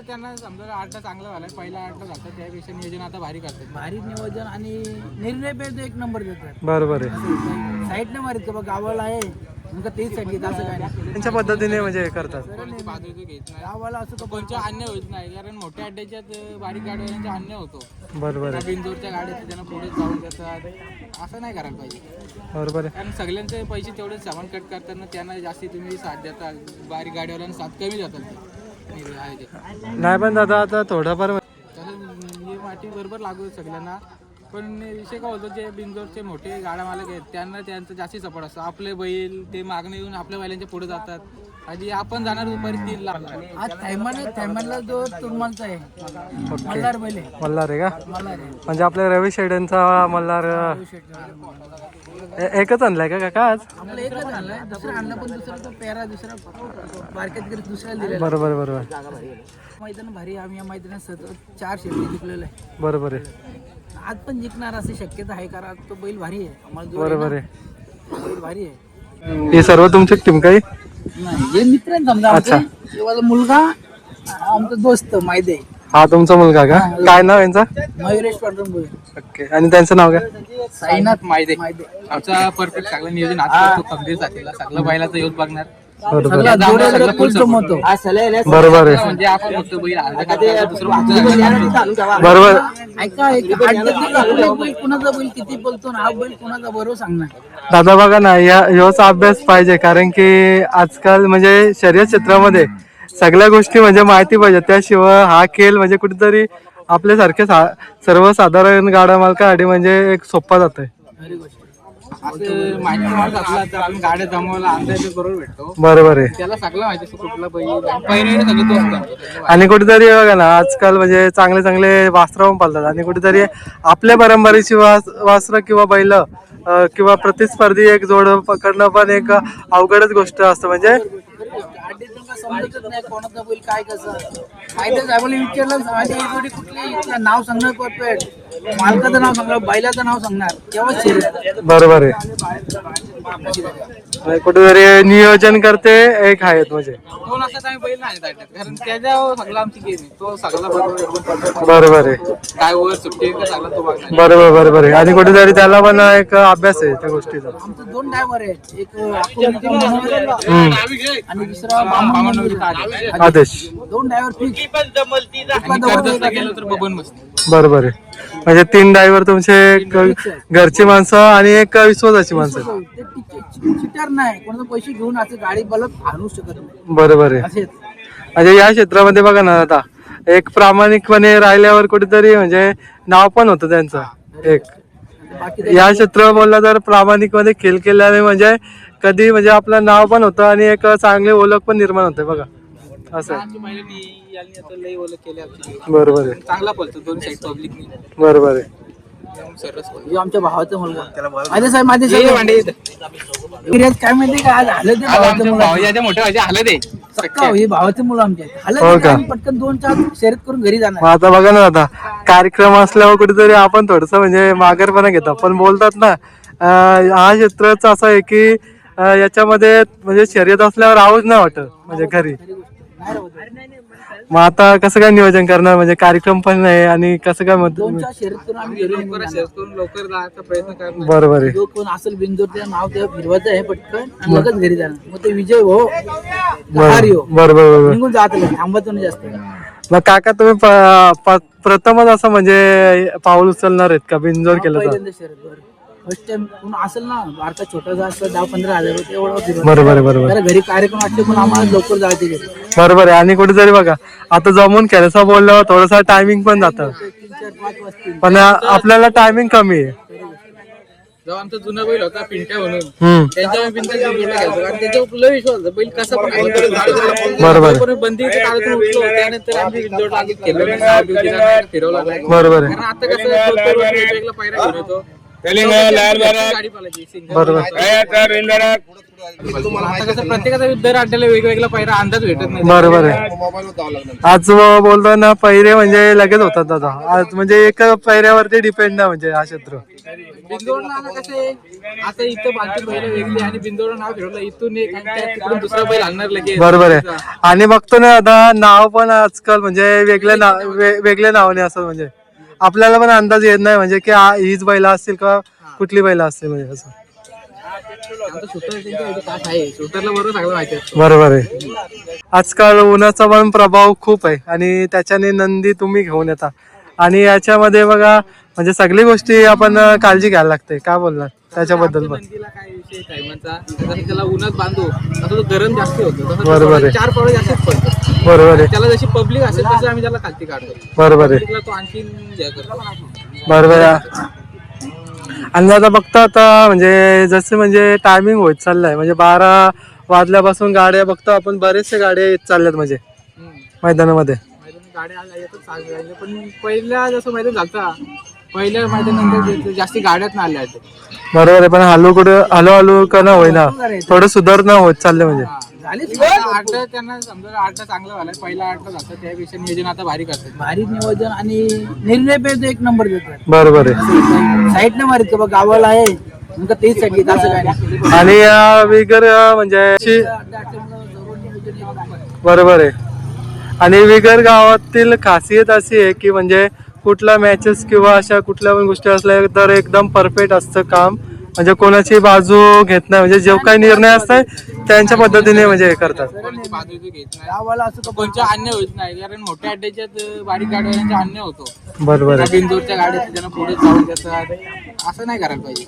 त्यांना समजा आठ चांगला झाला, पहिला आठ झाला, त्यापेक्षा नियोजन आता भारी करतात. भारी नियोजन आणि निर्णय पण एक नंबर देतात. बरोबर आहे. साईडने मारित का बा गावाला आहे मग तेच साईड घेत असं काय नाही. त्यांच्या पद्धतीने म्हणजे करतात. बाजूचं घेत नाही गावाला असं तर कोणच्या अन्य होत नाही, कारण मोठ्या अड्ड्याच्यात बारीक गाड्यांचा अन्य होतो. बरोबर आहे. बिंदूरच्या गाड्यात त्यांना पुढे जाऊन देतात, असं नाही करायला पाहिजे. बरोबर आहे. कारण सगळ्यांचे पैसे तेवढे सामान कट करताना त्यांना जास्ती तुम्ही साथ देता, बारीक गाडीवाल्यांना साथ कमी जातात नाही पण दादा आता थोडंफार हे माठी बरोबर लागू सगळ्यांना. पण विषय काय होतो, जे बिंदोरचे मोठे गाडा मालक आहेत त्यांना त्यांचं जास्ती सपोर्ट असतं. आपले बैल ते मागणे येऊन आपल्या बैलांच्या पुढे जातात, आधी आपण जाणार दुपारी 3 ला. आज थैमानला जो तुरमालचा आहे मल्हार बैल आहे. मल्हार आहे का? मल्हार आहे. म्हणजे आपल्या रवी शेड्यांचा मल्हार एकच आणलाय का काका आज? आपलं एकच आणलाय, दुसरं आणलं पण दुसरा तो पेरा दुसरा मार्केट कडे दुसऱ्याला दिलेला. बरोबर बरोबर. मैदान भारी. आम्ही या मैदानात सतत 4 शेती जिंकलेलो आहे. बरोबर आहे. आज पण जिंकणार अशी शक्यता आहे, कारण तो बैल भारी आहे. आम्हाला बरोबर आहे. बैल भारी आहे. हे सर्व तुमची टीम काही नाही हे मित्र आहेत समजा आमचे. माझा मुलगा आमचा दोस्त माहिती आहे. हा तुमचा मुलगा का? काय नाव यांचा? मयुरेश पांडुरंग. ओके. आणि त्यांचं नाव काय? साईनाथ माहिती माहिती. आमचा परफेक्ट सगळं नियोजन आज करतो. खंबीर जातीला सगळं बैलाचं यूज बघणार. बरोबर सगळा जोड्याला फुल जमवतो. बरोबर आहे. म्हणजे आपण फक्त बैल अर्धा करतो, दुसरं वाचून बरोबर. ऐका एक बैल कुणाचा बैल किती बोलतो ना, हा बैल कुणाचा बरोबर सांगणार. दादा बघा ना, ह्योच अभ्यास पाहिजे, कारण की आजकाल म्हणजे शर्यत क्षेत्रामध्ये सगळ्या गोष्टी म्हणजे माहिती पाहिजे. त्याशिवाय हा खेळ म्हणजे कुठेतरी आपल्यासारखे सर्वसाधारण गाडा मालकासाठी म्हणजे एक सोपा जातोय. असं माहिती माणूस असला तर आपण गाड्या जमवायला अंदाज बरोबर भेटतो. बरोबर आहे. त्याला सगळं माहिती असतं, कुठला बैल पहिरे सगळं तोच करतो. आणि कुठेतरी बघा ना, आजकाल म्हणजे चांगले चांगले वास्त्र पण पालतात, आणि कुठेतरी आपल्या परंपरेची वास्त्र किंवा बैल किंवा प्रतिस्पर्धी एक जोड पकडणं पण एक अवघडच गोष्ट असतं. म्हणजे समजतच नाही कोणाचा बैल काय कसं. माहिती साहेबांनी विचारलं माझी जोडी कुठली, नाव सांगणार परफेक्ट, मालकाचं नाव सांगणार, बैलाचं नाव सांगणार, तेव्हाच शर्यत. बरोबर आहे. कुठेतरी नियोजन करते एक आहेत म्हणजे दोन असं काही बैल नाही जायचं, कारण त्याच्यावर सगळं आमची गेम आहे. तो सगळा बरोबर बरोबर आहे. काय वर सुट्टी का सगळा तो बघणार. बरोबर बरोबर आहे. आणि कुठेतरी त्याला पण एक अभ्यास आहे त्या गोष्टीचा. आमचे 2 ड्रायव्हर आहेत, एक आणि दुसरा आदेश. 2 ड्रायव्हर फिक्स. गेलो तर बबन मस्त. बरोबर आहे. म्हणजे 3 ड्रायव्हर तुमचे घरची माणसं आणि एक विश्वासाची माणसं. चिटर नाही, कोणाचे पैसे घेऊन असं गाडी बलत आणू शकत नाही. बरोबर आहे. असेच म्हणजे या क्षेत्रामध्ये बघा ना, आता एक प्रामाणिकपणे राहिल्यावर कुठेतरी म्हणजे नाव पण होतं त्यांचं एक. या क्षेत्र बोलला तर प्रामाणिकपणे खेळ केल्याने म्हणजे कधी म्हणजे आपलं नाव पण होतं आणि एक चांगली ओळख पण निर्माण होते बघा असं. बरोबर आहे. चांगला पळतो दोन साईड पब्लिक. बरोबर आहे. आमच्या भावाचा मुलगा माझे साहेब माझे साहेब काय माहिती का आज आलं ते भावाचं मुलं. मोठ्या भाजी आलं ते हे भावाचे मुलं आमचे हो आलं का? आम्ही पटकन 2-4 शर्यत करून घरी जाणार. मग आता बघा ना, आता कार्यक्रम असल्यावर कुठेतरी आपण थोडस म्हणजे माघारपणा घेतो, पण बोलतात ना हा क्षेत्रच असं आहे की याच्यामध्ये म्हणजे शर्यत असल्यावर आवाज नाही वाटत म्हणजे घरी. मग आता कसं काय नियोजन करणार, म्हणजे कार्यक्रम पण नाही आणि कसं काय 2-4 शर्यत करून आम्ही घरी निघून जाणार. लवकर जायचा प्रयत्न करणार. बरोबर आहे. जो कोण असेल बिंदूरचं नाव तेव्हा फिरवायचं आहे पटकन आणि लगेच घरी जाणार. मग ते विजय हो लहार हो बरोबर बरोबर. निघून जात थांबायचं नाही जास्त. मग काका तुम्ही प्रथमच असं म्हणजे पाऊल उचलणार आहेत का बिनजोर केलं तर? पहिल्यांदा शर्यत फर्स्ट टाइम कोण असेल ना, बारका छोटासा असतं 10-15 हजार रुपये एवढं फिरवतो. बरोबर आहे. बरोबर त्याला घरी कार्यक्रम असले पण आम्हाला लवकर जायचे घरी. बरोबर आहे. आणि कुठेतरी बघा आता जमून खेळायचं बोलल्यावर थोडंसं टायमिंग पण जातं, 3-4-5 वाजतील. पण आपल्याला टायमिंग कमी आहे. जेव्हा आमचा जुना बैल होता पिंट्या म्हणून, हम्म. त्यांच्यावर बिंदू घ्यायचो, कारण त्याच्यावर लय विश्वास होता. बैल कसा पण बरोबर आहे. बंदीच्या काळातून उठलो, त्यानंतर आम्ही बिंदोड लागत केलं, फिरवला. बरोबर आहे. कारण आता कसं वेगवेगळा पायरा घेऊन येतो. गाडी पालायची बरोबर. आता कसं प्रत्येकाचा दर अड्ड्याला वेगवेगळा पहिला अंदाज भेटत नाही. बरोबर आहे. आज बोलताना पहिरे म्हणजे लगेच होतात दादा. आज म्हणजे एका पहिऱ्यावरती डिपेंड नाही म्हणजे हा क्षेत्र. बिंदोडला आता कसं आहे, आता इथं बाकी बैल वेगळी आणि बिंदोड नाव ठेवलं इथून एक आणि त्या तिकडून दुसरा बैल आणणार लगेच. बरोबर आहे. आणि बघतो ना आता नाव पण आजकाल म्हणजे वेगळ्या नावाने असतात. म्हणजे आपल्याला पण अंदाज येत नाही म्हणजे की हीच बैला असतील का कुठली बैला असतील म्हणजे असं. शूटरला बरोबर सगळं माहिती आहे. बरोबर आहे. आजकाल उन्हाचा पण प्रभाव खूप आहे आणि त्याच्याने नंदी तुम्ही घेऊन येता आणि याच्यामध्ये बघा म्हणजे सगळी गोष्टी आपण काळजी घ्यायला लागते. काय बोलणार त्याच्याबद्दल पण? नंदीला काय विषय टायमाचा, जसं त्याला उन्हात बांधू तसं तो गरम जास्त होतो. बरोबर आहे. 4 पावलं जास्तच पडतो. बरोबर आहे. त्याला जशी पब्लिक असेल तसं आम्ही त्याला खालती काढतो. बरोबर आहे. पब्लिकला तो आणखी हे करतो. बरोबर आहे. आणि आता बघता आता म्हणजे जसं म्हणजे टायमिंग होत चाललाय म्हणजे 12 वाजल्यापासून गाड्या बघतो आपण बरेचशे गाड्या येत चालल्यात म्हणजे मैदानामध्ये. गाड्या येतच चालल्या पण पहिल्या जसं मैदान झालता पहिल्या मैदानानंतर जास्ती गाड्यात नाही आल्या. बरोबर आहे. पण हळूहळू का ना होईना थोडं सुधारणा होत चालले म्हणजे. अड्डा त्यांना समजा अड्डा चांगला झाला. पहिला अड्डा झाला त्यापेक्षा नियोजन आता भारी करतात. भारी नियोजन आणि निर्णय पेज एक नंबर देतात. बरोबर आहे. साईड न मारित बघ गावाला आहे तुमचं तेच साठी असं काय नाही. आणि विगर म्हणजे बरोबर आहे. आणि विगर गावातील खासियत अशी आहे की म्हणजे कुठला मॅचेस किंवा अशा कुठल्या पण गोष्टी असल्या तर एकदम परफेक्ट असतं काम. म्हणजे कोणाची बाजू घेत नाही म्हणजे जो काही निर्णय असतात त्यांच्या पद्धतीने म्हणजे हे करतात. बाजू घेत नाही. गावाला असं कोणच्या अन्याय होत नाही कारण मोठ्या अड्ड्याच्यात बारीक गाड्यांचा अन्याय होतो. बरोबर आहे. बिंदूरच्या गाड्यात त्यांना पुढे जाऊन देतात. असं नाही करायला पाहिजे.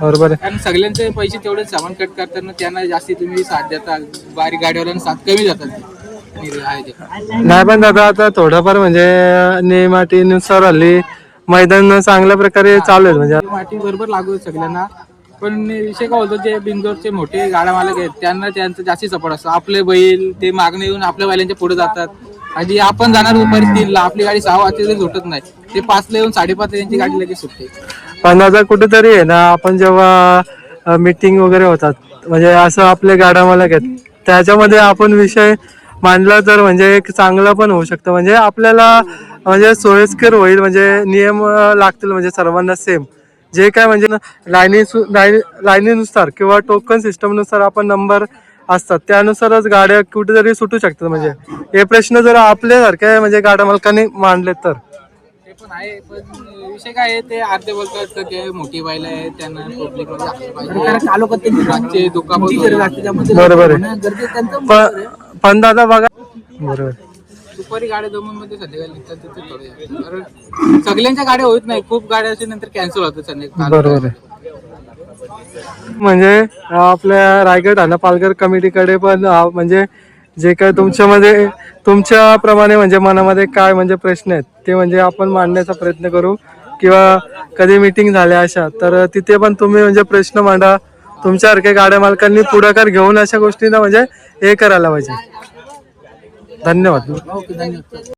बरोबर आहे. कारण सगळ्यांचे पैसे तेवढे सामान कट करताना त्यांना जास्ती तुम्ही साथ देता. बारीक गाडीवाल्यांना साथ कमी जातात. नाही पण दादा आता थोडंफार म्हणजे नियमाटीनुसार हल्ली मैदान चांगल्या प्रकारे चालू आहे म्हणजे माटी बरोबर लागू आहे सगळ्यांना. पण विषय काय होतो जे बिंदोरचे मोठे गाड्या मालक आहेत त्यांना त्यांचं जास्ती सपोर्ट असतो. आपले बैल ते मागणे येऊन आपल्या बैलांच्या पुढे जातात आणि आपण जाणार दुपारी 3ला आपली गाडी 6 वाजता सुटत नाही. ते 5ला येऊन 5:30 त्यांची गाडी लगेच सुटते. पण आता कुठेतरी आहे ना आपण जेव्हा मीटिंग वगैरे होतात म्हणजे असं आपले गाड्या मालक आहेत त्याच्यामध्ये आपण विषय मांडला तर म्हणजे एक चांगलं पण होऊ शकतं. म्हणजे आपल्याला म्हणजे सोयीस्कर होईल म्हणजे नियम लागतील म्हणजे सर्वांना सेम जे काय म्हणजे लाईनीनुसार किंवा टोकन सिस्टमनुसार आपण नंबर असतात त्यानुसारच गाड्या कुठेतरी सुटू शकतात. म्हणजे हे प्रश्न जर आपल्यासारख्या म्हणजे गाड्या मालकांनी मांडले तर ते पण आहे. पण विषय काय आहे ते अर्धे बोलतात ते मोठी बैल आहे त्यांना पब्लिक बरोबर आहे. पण दादा बघा बरोबर दुपारी गाड्या जमून मध्ये संध्याकाळी निघतात तिथे थोडे कारण सगळ्यांच्या गाड्या होत नाही. खूप गाड्या असे नंतर कॅन्सल होतात संध्याकाळी. बरोबर आहे. म्हणजे आपल्या रायगड आणि पालघर कमिटीकडे पण म्हणजे जे काय तुमच्यामध्ये तुमच्याप्रमाणे म्हणजे मनामध्ये काय म्हणजे प्रश्न आहेत ते म्हणजे आपण मांडण्याचा प्रयत्न करू किंवा कधी मीटिंग झाल्या अशा तर तिथे पण तुम्ही म्हणजे प्रश्न मांडा. तुमच्यासारख्या गाड्या मालकांनी पुढाकार घेऊन अशा गोष्टींना म्हणजे हे करायला पाहिजे. धन्यवाद. धन्यवाद.